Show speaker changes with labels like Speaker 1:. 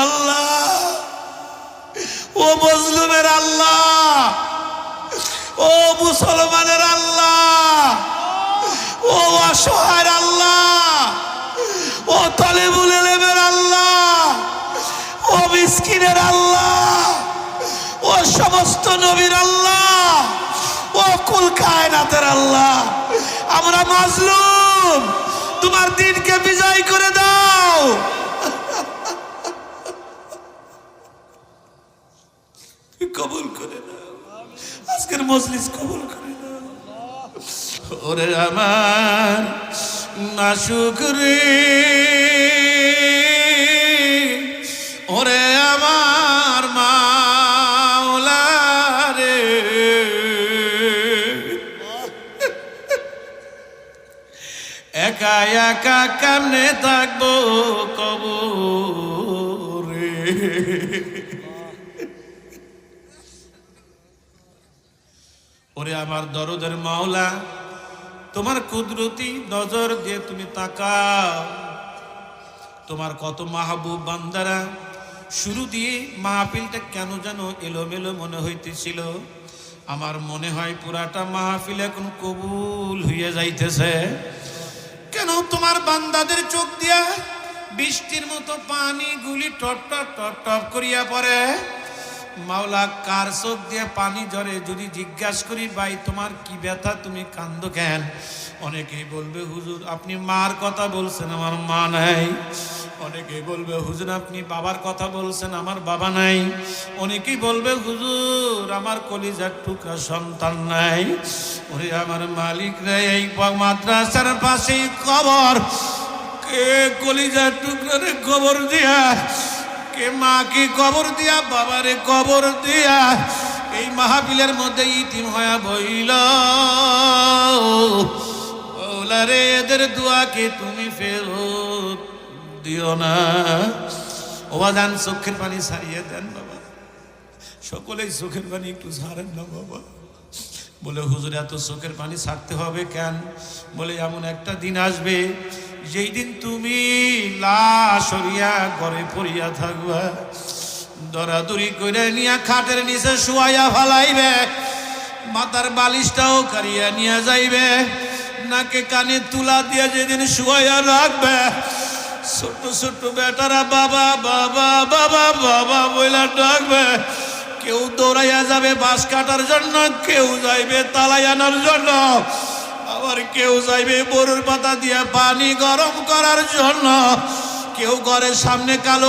Speaker 1: আল্লাহ, ও মজলুমের আল্লাহ, ও মুসলমানের আল্লাহ, ও অসহায়ের আল্লাহ, ও তালেবুল ইলমের আল্লাহ, ও মিসকিনের আল্লাহ, ও সমস্ত নবীর আল্লাহ, ও কুল কায়নাতের আল্লাহ, আমরা মাজলুম, তোমার দিনকে বিজয় করে দাও। কবুল করে দাও, আজকের মজলিস কবুল করে দাও। ওরে আমার নাশুকরি, ওরে আমার মাওলা রে, একা একা কেমনে থাকবো কবরে। ওরে আমার দরদের মাওলা, তোমার কুদরতি নজর দিয়ে তুমি তাকাও। তোমার কত মাহবুব বান্দারা, শুরু দিয়ে মাহফিলটা কেন যেন এলোমেলো মনে হইতেছিল। আমার মনে হয় পুরাটা মাহফিল এখন কবুল হইয়া যাইতেছে। কেন তোমার বান্দাদের চোখ দিয়া বৃষ্টির মতো পানি গুলি টপ টপ টপ টপ করিয়া পড়ে। মাওলা, কার চোখ দিয়ে পানি ঝরে যদি জিজ্ঞাসা করি, ভাই তোমার কি ব্যথা, তুমি কান্দো কেন? অনেকেই বলবে হুজুর আপনি মার কথা বলছেন, আমার মা নাই। অনেকেই বলবে হুজুর আপনি বাবার কথা বলছেন, আমার বাবা নাই। অনেকেই বলবে হুজুর আমার কলিজার টুকরা সন্তান নাই। ওরে আমার মালিক রে, এই মাদ্রাসার পাশেই কবর, কে কলিজার টুকরা রে কবর দিয়া, কে মাকে কবর দিয়া, বাবারে কবর দিয়া এই মাহফিলের মধ্যে ইতিম হয়ে বইল। ওলা রে, এদের দোয়াকে তুমি ফেরত দিও না। ওয়াজান চোখের পানি ছাড়িয়ে দেন বাবা, সকলেই চোখের পানি একটু ছাড়েন না বাবা। বলে হুজুর এত চোখের পানি ছাড়তে হবে কেন? বলে এমন একটা দিন আসবে যেই দিন তুমি লাশ হইয়া ঘরে পড়িয়া থাকবা, দরাদরি করে নিয়া খাটের নিচে শুয়াইয়া ফালাইবে, মাথার বালিশটাও কারিয়া নিয়ে যাইবে, নাকে কানে তুলা দিয়ে যেদিন শুয়াইয়া রাখবে, ছোট্ট ছোট্ট বেটারা বাবা বাবা বাবা বাবা বইলা ডাকবে। কেউ দৌড়াইয়া যাবে বাঁশ কাটার জন্য, কেউ যাইবে তালাই আনার জন্য, আবার কেউ যাইবে বরুর পাতা দিয়ে পানি গরম করার জন্য, কেউ ঘরের সামনে কালো